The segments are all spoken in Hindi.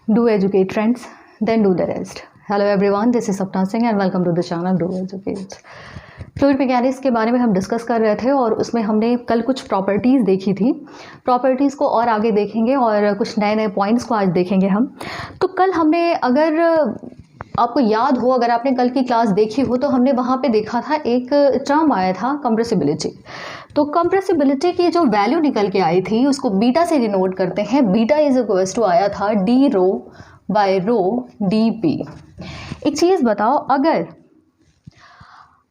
Do educate friends, then do the rest. Hello everyone, this is Sapna Singh and welcome to the channel Do Educate. Fluid mechanics के बारे में हम डिस्कस कर रहे थे और उसमें हमने कल कुछ प्रॉपर्टीज़ देखी थी। प्रॉपर्टीज़ को और आगे देखेंगे और कुछ नए नए पॉइंट्स को आज देखेंगे हम। तो कल हमने, अगर आपको याद हो, अगर आपने कल की क्लास देखी हो तो हमने वहाँ पे देखा था एक टर्म आया था कंप्रेसिबिलिटी। तो कंप्रेसिबिलिटी की जो वैल्यू निकल के आई थी उसको बीटा से डिनोट करते हैं। बीटा इज इक्वल्स टू आया था D rho by rho D P. एक चीज़ बताओ,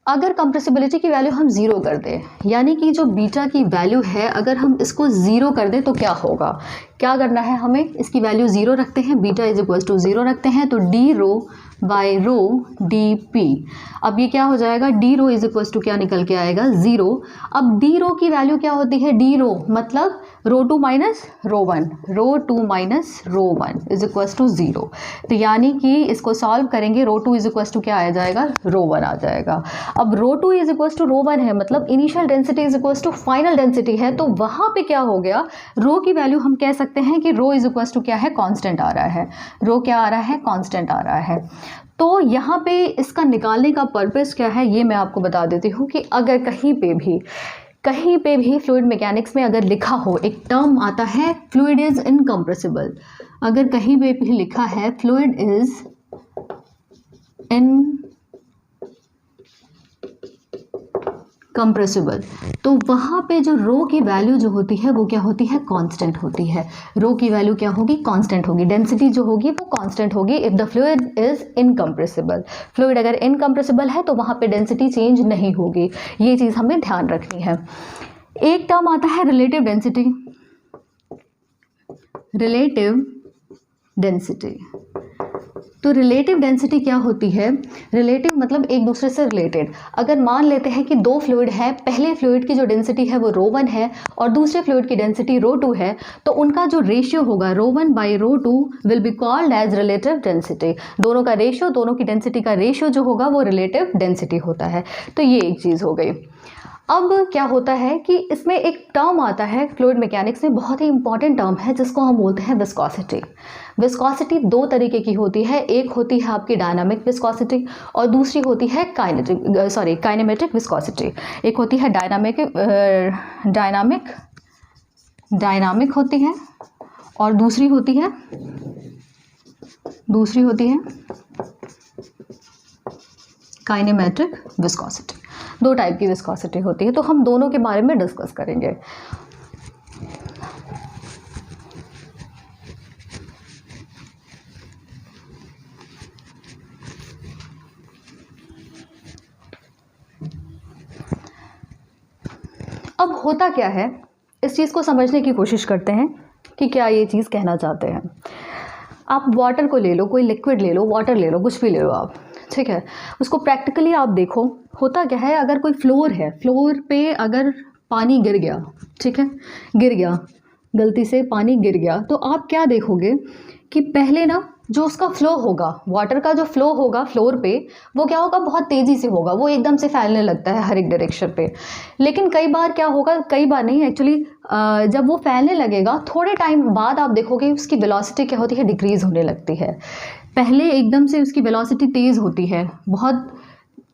अगर कंप्रेसिबिलिटी की वैल्यू हम ज़ीरो कर दें, यानी कि जो बीटा की वैल्यू है अगर हम इसको ज़ीरो कर दें तो क्या होगा? क्या करना है हमें? इसकी वैल्यू ज़ीरो रखते हैं, beta is equals to zero रखते हैं, तो D rho by rho D P. अब ये क्या हो जाएगा? D rho is equals to क्या निकल के आएगा? ज़ीरो। अब डी रो की वैल्यू क्या होती है? डी रो मतलब rho two minus rho one, rho two minus rho one is equals to zero. तो यानी कि इसको सॉल्व करेंगे, rho two is equals to क्या आ जाएगा? रो वन आ जाएगा। अब rho two is equals to rho one है, मतलब initial density is equals to final density है, तो वहाँ पे क्या हो गया? रो की वैल्यू हम कह सकते हैं कि रो इज इक्वल्स टू क्या है? कांस्टेंट आ रहा है। रो क्या आ रहा है? कांस्टेंट आ रहा है। तो यहाँ पे इसका निकालने का पर्पस क्या है ये मैं आपको बता देती हूँ कि अगर कहीं पे भी फ्लूइड मैकेनिक्स में अगर लिखा हो, एक टर्म आता है फ्लूइड इज इनकम्प्रेसिबल, अगर कहीं पे भी लिखा है फ्लूइड इज इनकम्प्रेसिबल, तो वहाँ पे जो रो की वैल्यू जो होती है वो क्या होती है? कांस्टेंट होती है। रो की वैल्यू क्या होगी? कांस्टेंट होगी। डेंसिटी जो होगी वो कांस्टेंट होगी if the fluid is incompressible. Fluid अगर इनकम्प्रेसिबल है तो वहाँ पे डेंसिटी चेंज नहीं होगी। ये चीज़ हमें ध्यान रखनी है। एक टर्म आता है रिलेटिव डेंसिटी। रिलेटिव डेंसिटी, तो रिलेटिव डेंसिटी क्या होती है? रिलेटिव मतलब एक दूसरे से रिलेटेड। अगर मान लेते हैं कि दो फ्लूइड है, पहले फ्लूइड की जो डेंसिटी है वो रो वन है और दूसरे फ्लूइड की डेंसिटी रो टू है, तो उनका जो रेशियो होगा rho one by rho two will be called as relative density. दोनों का रेशियो, दोनों की डेंसिटी का रेशियो जो होगा वो रिलेटिव डेंसिटी होता है। तो ये एक चीज़ हो गई। अब क्या होता है कि इसमें एक टर्म आता है फ्लूइड मैकेनिक्स में, बहुत ही इंपॉर्टेंट टर्म है जिसको हम बोलते हैं विस्कोसिटी। विस्कोसिटी दो तरीके की होती है, एक होती है आपकी डायनामिक विस्कोसिटी और दूसरी होती है काइनेमेटिक विस्कोसिटी। एक होती है डायनामिक होती है और दूसरी होती है काइनेमेटिक विस्कोसिटी। दो टाइप की विस्कोसिटी होती है, तो हम दोनों के बारे में डिस्कस करेंगे। अब होता क्या है, इस चीज़ को समझने की कोशिश करते हैं कि क्या ये चीज़ कहना चाहते हैं। आप वाटर को ले लो, कोई लिक्विड ले लो, वाटर ले लो, कुछ भी ले लो आप, ठीक है। उसको प्रैक्टिकली आप देखो, होता क्या है, अगर कोई फ्लोर है, फ्लोर पे अगर पानी गिर गया, ठीक है, गिर गया, गलती से पानी गिर गया, तो आप क्या देखोगे कि पहले ना जो उसका फ्लो होगा, वाटर का जो फ्लो होगा फ्लोर पे, वो क्या होगा? बहुत तेज़ी से होगा, वो एकदम से फैलने लगता है हर एक डायरेक्शन पे। लेकिन कई बार क्या होगा, कई बार नहीं एक्चुअली, जब वो फैलने लगेगा थोड़े टाइम बाद आप देखोगे उसकी वेलोसिटी क्या होती है? डिक्रीज़ होने लगती है। पहले एकदम से उसकी वेलोसिटी तेज़ होती है, बहुत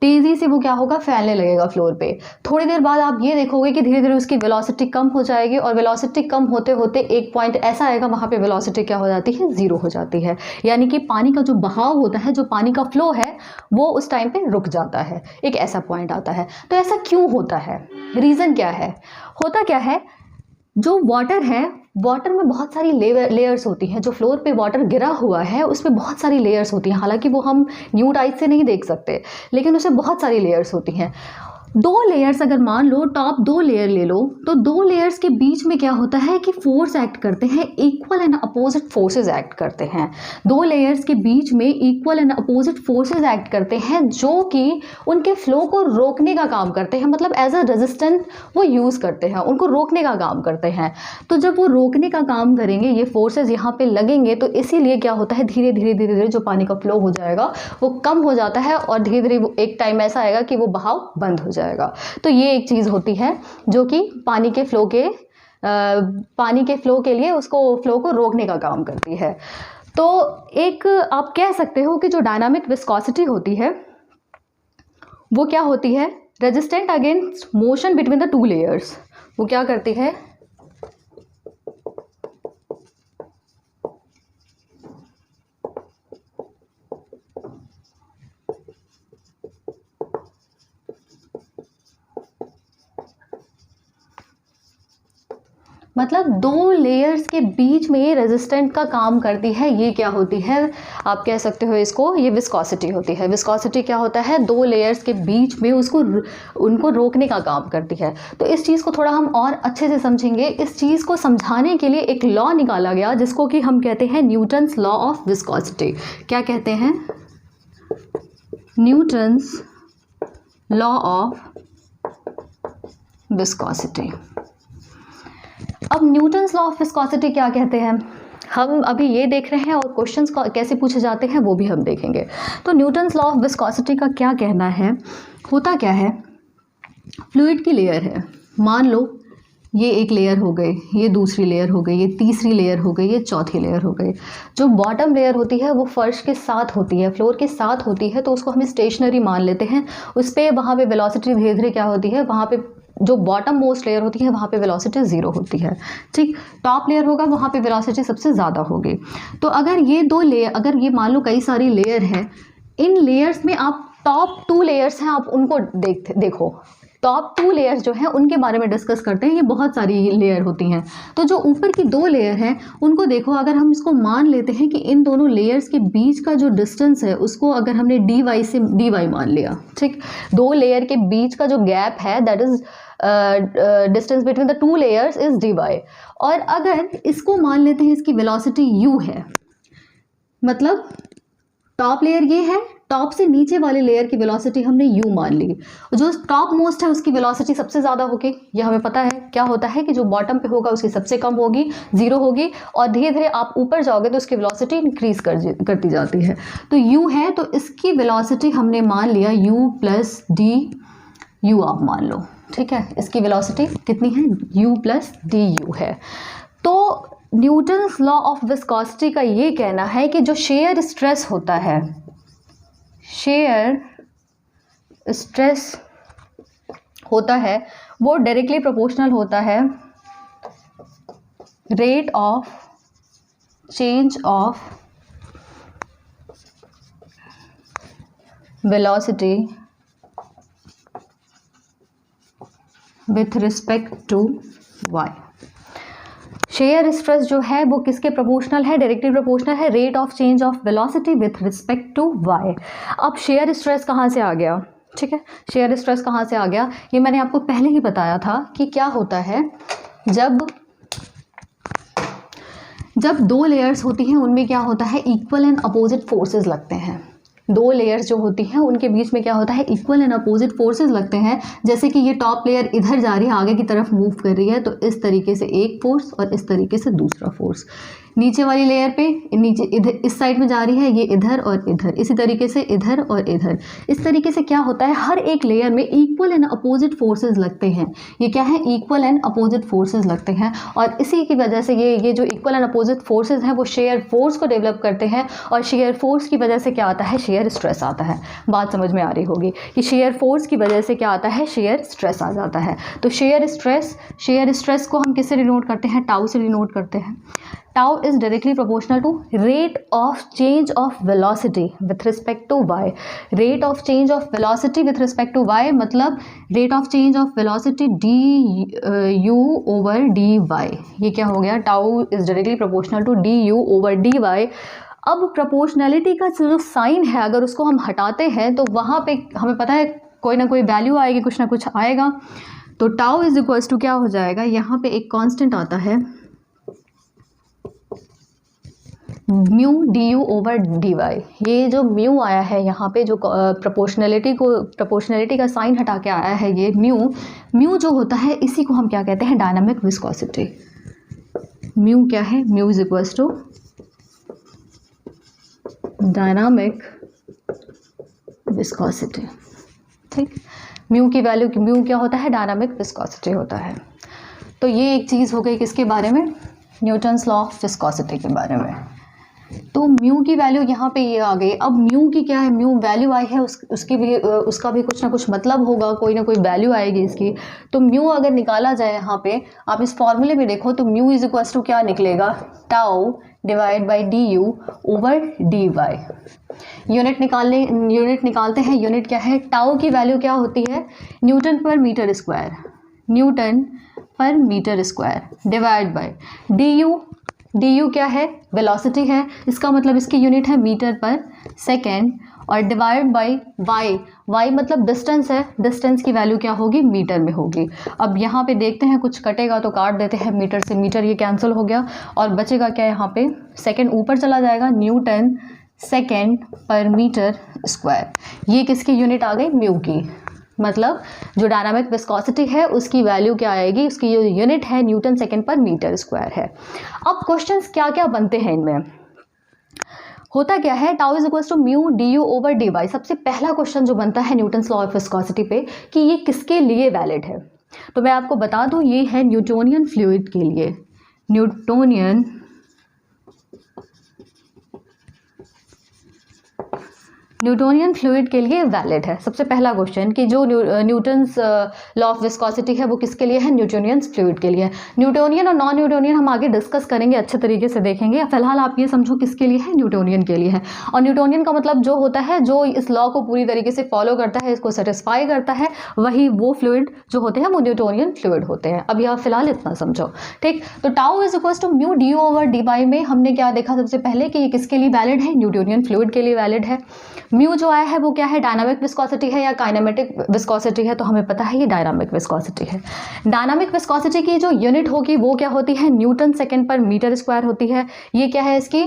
तेज़ी से वो क्या होगा? फैलने लगेगा फ्लोर पे। थोड़ी देर बाद आप ये देखोगे कि धीरे धीरे उसकी वेलोसिटी कम हो जाएगी और वेलोसिटी कम होते होते एक पॉइंट ऐसा आएगा वहाँ पे वेलोसिटी क्या हो जाती है? ज़ीरो हो जाती है। यानी कि पानी का जो बहाव होता है, जो पानी का फ्लो है, वो उस टाइम पे रुक जाता है, एक ऐसा पॉइंट आता है। तो ऐसा क्यों होता है? रीज़न क्या है? होता क्या है, जो वाटर है, वाटर में बहुत सारी लेयर्स होती हैं। जो फ्लोर पे वाटर गिरा हुआ है उस पर बहुत सारी लेयर्स होती हैं, हालांकि वो हम न्यूड आइज से नहीं देख सकते, लेकिन उसमें बहुत सारी लेयर्स होती हैं। दो लेयर्स अगर मान लो, टॉप दो लेयर ले लो, तो दो लेयर्स के बीच में क्या होता है कि फोर्स एक्ट करते हैं, equal and opposite forces act करते हैं। दो लेयर्स के बीच में equal and opposite forces act करते हैं जो कि उनके फ्लो को रोकने का काम करते हैं, मतलब एज अ रेजिस्टेंट वो यूज़ करते हैं, उनको रोकने का काम करते हैं। तो जब वो रोकने का काम करेंगे, ये फोर्सेस यहाँ पे लगेंगे, तो इसीलिए क्या होता है, धीरे धीरे धीरे धीरे जो पानी का फ्लो हो जाएगा वो कम हो जाता है और धीरे धीरे एक टाइम ऐसा आएगा कि वो बहाव बंद हो जाएगा। तो ये एक चीज़ होती है जो कि पानी के फ्लो के लिए उसको फ्लो को रोकने का काम करती है। तो एक आप कह सकते हो कि जो डायनामिक विस्कोसिटी होती है वो क्या होती है, resistant against motion between the two layers. वो क्या करती है, मतलब दो लेयर्स के बीच में ये रेजिस्टेंट का काम करती है। ये क्या होती है, आप कह सकते हो इसको, ये विस्कोसिटी होती है। विस्कोसिटी क्या होता है, दो लेयर्स के बीच में उनको रोकने का काम करती है। तो इस चीज़ को थोड़ा हम और अच्छे से समझेंगे। इस चीज़ को समझाने के लिए एक लॉ निकाला गया जिसको कि हम कहते हैं न्यूटन्स लॉ ऑफ विस्कोसिटी। क्या कहते हैं, न्यूटन्स लॉ ऑफ विस्कोसिटी। अब न्यूटन्स लॉ ऑफ विस्कोसिटी क्या कहते हैं, हम अभी ये देख रहे हैं और क्वेश्चंस कैसे पूछे जाते हैं वो भी हम देखेंगे। तो न्यूटन्स लॉ ऑफ विस्कोसिटी का क्या कहना है, होता क्या है, फ्लूइड की लेयर है, मान लो ये एक लेयर हो गई, ये दूसरी लेयर हो गई, ये तीसरी लेयर हो गई, ये चौथी लेयर हो गई। जो बॉटम लेयर होती है वो फर्श के साथ होती है, फ्लोर के साथ होती है, तो उसको हम स्टेशनरी मान लेते हैं। उस पर वहाँ पे वेलोसिटी धीरे धीरे क्या होती है, वहाँ पे जो बॉटम मोस्ट लेयर होती है वहाँ पे वेलोसिटी 0 होती है, ठीक। टॉप लेयर होगा वहाँ पे वेलोसिटी सबसे ज़्यादा होगी। तो अगर ये दो लेयर, अगर ये मान लो कई सारी लेयर है, इन लेयर्स में आप टॉप 2 लेयर्स हैं, आप उनको देखो, टॉप 2 लेयर्स जो हैं उनके बारे में डिस्कस करते हैं। ये बहुत सारी लेयर होती हैं, तो जो ऊपर की 2 लेयर हैं उनको देखो। अगर हम इसको मान लेते हैं कि इन दोनों लेयर्स के बीच का जो डिस्टेंस है उसको अगर हमने dy से dy मान लिया, ठीक। 2 लेयर के बीच का जो गैप है that is distance between the 2 layers is dy। और अगर इसको मान लेते हैं इसकी वेलोसिटी u है, मतलब टॉप लेयर ये है, टॉप से नीचे वाले लेयर की वेलोसिटी हमने u मान ली, जो टॉप मोस्ट है उसकी वेलोसिटी सबसे ज़्यादा होगी। यह हमें पता है क्या होता है कि जो बॉटम पे होगा उसकी सबसे कम होगी, 0 होगी, और धीरे धीरे आप ऊपर जाओगे तो उसकी वेलोसिटी इंक्रीज करती जाती है। तो u है तो इसकी वेलोसिटी हमने मान लिया u प्लस डी u, आप मान लो, ठीक है। इसकी वेलोसिटी कितनी है, u प्लस डी u है। तो न्यूटन्स लॉ ऑफ विस्कोसिटी का ये कहना है कि जो शेयर स्ट्रेस होता है, शेयर स्ट्रेस होता है वो डायरेक्टली प्रोपोर्शनल होता है rate of change of velocity with respect to y। Shear stress जो है वो किसके प्रोपोर्शनल है, डायरेक्टली प्रोपोर्शनल है rate of change of velocity with respect to y। अब शेयर स्ट्रेस कहाँ से आ गया, ठीक है, शेयर स्ट्रेस कहाँ से आ गया, ये मैंने आपको पहले ही बताया था कि क्या होता है जब 2 लेयर्स होती हैं उनमें क्या होता है, इक्वल एंड अपोजिट फोर्सेस लगते हैं। 2 लेयर्स जो होती हैं उनके बीच में क्या होता है, इक्वल एंड अपोजिट फोर्सेस लगते हैं। जैसे कि ये टॉप लेयर इधर जा रही है, आगे की तरफ मूव कर रही है, तो इस तरीके से एक फोर्स और इस तरीके से दूसरा फोर्स। नीचे वाली लेयर पे नीचे इधर इस साइड में जा रही है, ये इधर और इधर, इसी तरीके से इधर और इधर। इस तरीके से क्या होता है, हर एक लेयर में इक्वल एंड अपोजिट फोर्सेस लगते हैं। ये क्या है, इक्वल एंड अपोजिट फोर्सेस लगते हैं, और इसी की वजह से ये जो इक्वल एंड अपोजिट फोर्सेस हैं वो शेयर फोर्स को डेवलप करते हैं, और शेयर फोर्स की वजह से क्या आता है, शेयर स्ट्रेस आता है। बात समझ में आ रही होगी कि शेयर फोर्स की वजह से क्या आता है, शेयर स्ट्रेस आ जाता है। तो शेयर स्ट्रेस को हम किससे डिनोट करते हैं, टाउ से डिनोट करते हैं। Tau is directly proportional to rate of change of velocity with respect to y। Rate of change of velocity with respect to y मतलब rate of change of velocity du over dy। ये क्या हो गया, tau is directly proportional to du over dy। अब प्रोपोर्शनलिटी का जो साइन है अगर उसको हम हटाते हैं तो वहाँ पे हमें पता है कोई ना कोई वैल्यू आएगी, कुछ ना कुछ आएगा। तो टाउ इज इक्वल्स टू क्या हो जाएगा, यहाँ पे एक कांस्टेंट आता है mu D U over D Y. ये जो म्यू आया है यहाँ पे, जो प्रोपोर्शनलिटी का साइन हटा के आया है, ये म्यू जो होता है इसी को हम क्या कहते हैं, डायनामिक विस्कोसिटी। म्यू क्या है, mu is equals to dynamic viscosity, ठीक। म्यू की वैल्यू, म्यू क्या होता है, डायनामिक विस्कोसिटी होता है। तो ये एक चीज़ हो गई किसके बारे में, न्यूटन्स लॉ ऑफ विस्कोसिटी के बारे में। तो म्यू की वैल्यू यहाँ पे ये आ गई। अब म्यू की क्या है, म्यू वैल्यू आई है, उसका भी कुछ ना कुछ मतलब होगा, कोई ना कोई वैल्यू आएगी इसकी। तो म्यू अगर निकाला जाए यहाँ पे, आप इस फॉर्मूले में देखो तो म्यू इज इक्वल टू क्या निकलेगा, tau divide by D U over D Y. Unit निकालते हैं। यूनिट क्या है, टाउ की वैल्यू क्या होती है, न्यूटन पर मीटर स्क्वायर, न्यूटन पर metre square divide by D U क्या है, वेलोसिटी है, इसका मतलब इसकी यूनिट है मीटर पर सेकेंड, और डिवाइड बाय वाई मतलब डिस्टेंस है, डिस्टेंस की वैल्यू क्या होगी, मीटर में होगी। अब यहाँ पे देखते हैं कुछ कटेगा तो काट देते हैं, मीटर से मीटर ये कैंसिल हो गया और बचेगा क्या, यहाँ पे सेकेंड ऊपर चला जाएगा, न्यूटन सेकेंड पर मीटर स्क्वायर। ये किसकी यूनिट आ गई, म्यू की। मतलब जो डायनामिक विस्कोसिटी है उसकी वैल्यू क्या आएगी, उसकी जो यूनिट है न्यूटन सेकेंड पर मीटर स्क्वायर है। अब क्वेश्चंस क्या क्या बनते हैं इनमें, होता क्या है, tau is equal to mu D U over D Y. सबसे पहला क्वेश्चन जो बनता है न्यूटन्स लॉ ऑफ विस्कोसिटी पे कि ये किसके लिए वैलिड है। तो मैं आपको बता दूं ये है न्यूटोनियन फ्लूइड के लिए, न्यूटोनियन फ्लूइड के लिए वैलिड है। सबसे पहला क्वेश्चन कि जो न्यूटन्स लॉ ऑफ विस्कोसिटी है वो किसके लिए है, न्यूटोनियन फ्लूइड के लिए। न्यूटोनियन और नॉन न्यूटोनियन हम आगे डिस्कस करेंगे, अच्छे तरीके से देखेंगे। फिलहाल आप ये समझो किसके लिए है, न्यूटोनियन के लिए है। और न्यूटोनियन का मतलब जो होता है जो इस लॉ को पूरी तरीके से फॉलो करता है, इसको सेटिस्फाई करता है, वही वो फ्लूइड जो होते हैं वो न्यूटोनियन फ्लूइड होते हैं। अब यह फिलहाल इतना समझो, ठीक। तो tau is equal to mu D over D Y में हमने क्या देखा सबसे पहले कि ये किसके लिए वैलिड है, न्यूटोनियन फ्लूइड के लिए वैलिड है। म्यू जो आया है वो क्या है, डायनामिक विस्कोसिटी है या काइनेमेटिक विस्कोसिटी है, तो हमें पता है ये डायनामिक विस्कोसिटी है। डायनामिक विस्कोसिटी की जो यूनिट होगी वो क्या होती है, न्यूटन सेकेंड पर मीटर स्क्वायर होती है। ये क्या है, इसकी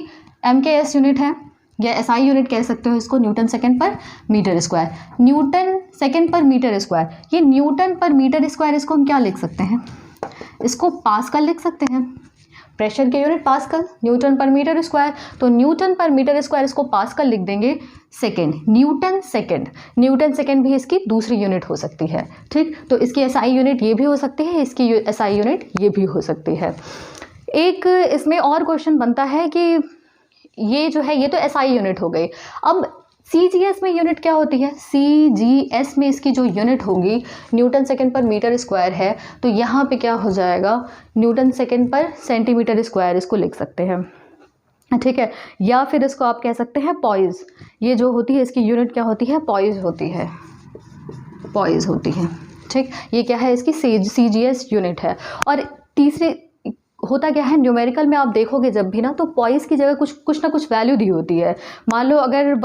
MKS यूनिट है या SI यूनिट कह सकते हो इसको, न्यूटन सेकेंड पर मीटर स्क्वायर। न्यूटन सेकेंड पर मीटर स्क्वायर, ये न्यूटन पर मीटर स्क्वायर, इसको हम क्या लिख सकते हैं, इसको पास्कल लिख सकते हैं। प्रेशर की यूनिट पास्कल, न्यूटन पर मीटर स्क्वायर, तो न्यूटन पर मीटर स्क्वायर इसको पास्कल लिख देंगे। सेकेंड, न्यूटन सेकेंड भी इसकी दूसरी यूनिट हो सकती है, ठीक। तो इसकी SI यूनिट ये भी हो सकती है, इसकी SI यूनिट ये भी हो सकती है। एक इसमें और क्वेश्चन बनता है कि ये जो है ये तो SI यूनिट हो गई। अब CGS में यूनिट क्या होती है, CGS में इसकी जो यूनिट होगी न्यूटन सेकेंड पर मीटर स्क्वायर है, तो यहाँ पे क्या हो जाएगा, न्यूटन सेकेंड पर सेंटीमीटर स्क्वायर इसको लिख सकते हैं, ठीक है। या फिर इसको आप कह सकते हैं पॉइज, ये जो होती है इसकी यूनिट क्या होती है, पॉइज होती है, ठीक। ये क्या है, इसकी CGS यूनिट है। और तीसरी होता क्या है, न्यूमेरिकल में आप देखोगे जब भी ना, तो पॉइस की जगह कुछ ना कुछ वैल्यू दी होती है। मान लो अगर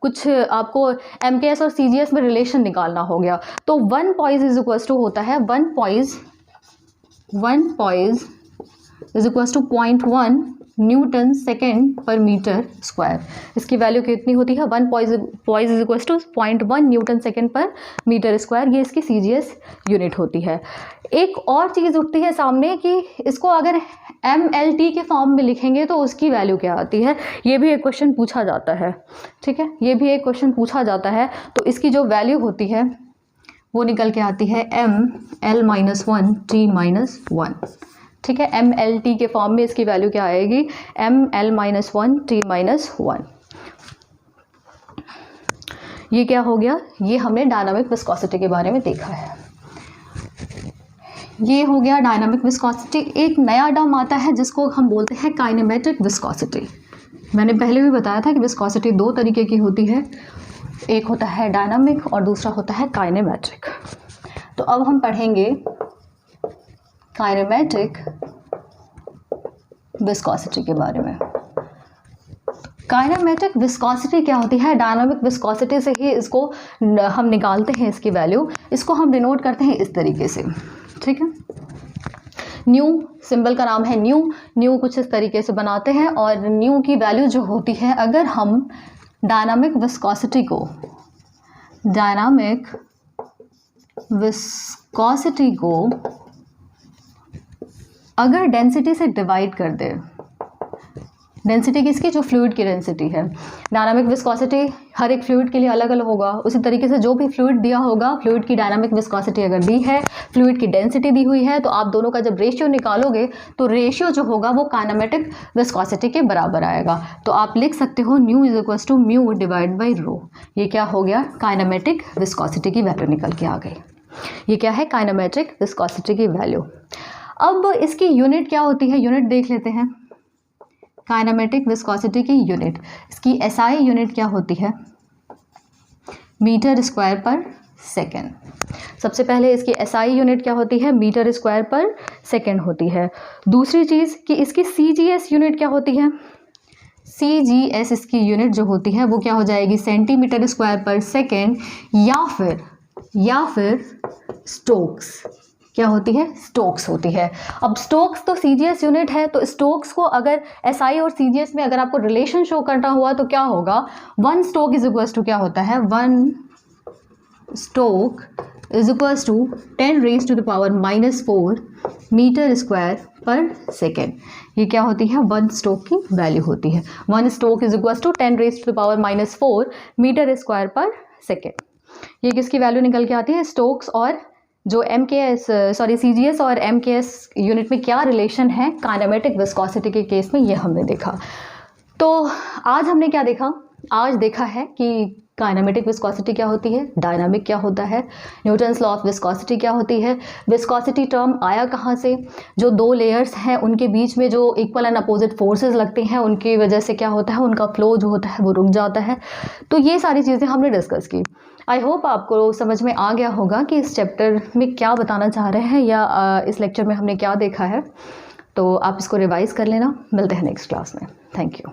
कुछ आपको MKS और CGS में रिलेशन निकालना हो गया, तो 1 पॉइस इज इक्वल टू होता है 1 poise is equal to 0.1 newton second पर मीटर स्क्वायर। इसकी वैल्यू कितनी होती है, 1 poise is equal to 0.1 newton second पर मीटर स्क्वायर, ये इसकी CGS यूनिट होती है। एक और चीज़ उठती है सामने कि इसको अगर MLT के फॉर्म में लिखेंगे तो उसकी वैल्यू क्या आती है, ये भी एक क्वेश्चन पूछा जाता है, ठीक है। ये भी एक क्वेश्चन पूछा जाता है, तो इसकी जो वैल्यू होती है वो निकल के आती है ML-1T-1, ठीक है। MLT के फॉर्म में इसकी वैल्यू क्या आएगी, ML-1T-1। ये क्या हो गया, ये हमने डायनामिक विस्कोसिटी के बारे में देखा है। ये हो गया डायनामिक विस्कोसिटी। एक नया टर्म आता है जिसको हम बोलते हैं काइनेमेटिक विस्कोसिटी। मैंने पहले भी बताया था कि विस्कोसिटी 2 तरीके की होती है, एक होता है डायनामिक और दूसरा होता है काइनेमेटिक। तो अब हम पढ़ेंगे काइनेमेटिक विस्कोसिटी के बारे में। काइनेमेटिक विस्कोसिटी क्या होती है, डायनामिक विस्कोसिटी से ही इसको हम निकालते हैं इसकी वैल्यू, इसको हम डिनोट करते हैं इस तरीके से, ठीक है। न्यू सिंबल का नाम है न्यू कुछ इस तरीके से बनाते हैं, और न्यू की वैल्यू जो होती है, अगर हम डायनामिक विस्कोसिटी को अगर डेंसिटी से डिवाइड कर दे, डेंसिटी किसकी, जो फ्लूइड की डेंसिटी है। डायनामिक विस्कोसिटी हर एक फ्लूइड के लिए अलग अलग होगा। उसी तरीके से जो भी फ्लूइड दिया होगा, फ्लूइड की डायनामिक विस्कोसिटी अगर दी है, फ्लूइड की डेंसिटी दी हुई है, तो आप दोनों का जब रेशियो निकालोगे तो रेशियो जो होगा वो काइनेमेटिक विस्कोसिटी के बराबर आएगा। तो आप लिख सकते हो nu is equal to mu divide by rho. ये क्या हो गया, काइनेमेटिक विस्कोसिटी की वैल्यू निकल के आ गई। ये क्या है, काइनेमेटिक विस्कोसिटी की वैल्यू। अब इसकी यूनिट क्या होती है, यूनिट देख लेते हैं। काइनेमेटिक विस्कोसिटी की यूनिट, इसकी एसआई यूनिट क्या होती है, मीटर स्क्वायर पर सेकेंड। सबसे पहले इसकी एसआई यूनिट क्या होती है, मीटर स्क्वायर पर सेकेंड होती है। दूसरी चीज़ कि इसकी सीजीएस यूनिट क्या होती है, सीजीएस इसकी यूनिट जो होती है वो क्या हो जाएगी, सेंटीमीटर स्क्वायर पर सेकेंड, या फिर स्टोक्स, क्या होती है, स्टोक्स होती है। अब स्टोक्स तो सीजीएस यूनिट है, तो स्टोक्स को अगर एसआई और सीजीएस में अगर आपको रिलेशन शो करना हुआ तो क्या होगा, 1 स्टोक इज इक्वल्स टू क्या होता है, 1 stoke is equals to 10 raise to the power -4 metre square पर सेकेंड। ये क्या होती है, 1 स्टोक की वैल्यू होती है। 1 stoke is equals to 10 raise to the power -4 metre square पर सेकेंड। ये किसकी वैल्यू निकल के आती है, स्टोक्स और जो सीजीएस और एमकेएस यूनिट में क्या रिलेशन है काइनेमेटिक विस्कोसिटी के केस में, ये हमने देखा। तो आज हमने क्या देखा, आज देखा है कि काइनेमेटिक विस्कोसिटी क्या होती है, डायनामिक क्या होता है, न्यूटन्स लॉ ऑफ विस्कोसिटी क्या होती है, विस्कोसिटी टर्म आया कहाँ से, जो दो लेयर्स हैं उनके बीच में जो इक्वल एंड अपोजिट फोर्सेस लगते हैं उनकी वजह से क्या होता है, उनका फ्लो जो होता है वो रुक जाता है। तो ये सारी चीज़ें हमने डिस्कस की। आई होप आपको समझ में आ गया होगा कि इस चैप्टर में क्या बताना चाह रहे हैं या इस लेक्चर में हमने क्या देखा है। तो आप इसको रिवाइज़ कर लेना। मिलते हैं नेक्स्ट क्लास में। Thank you.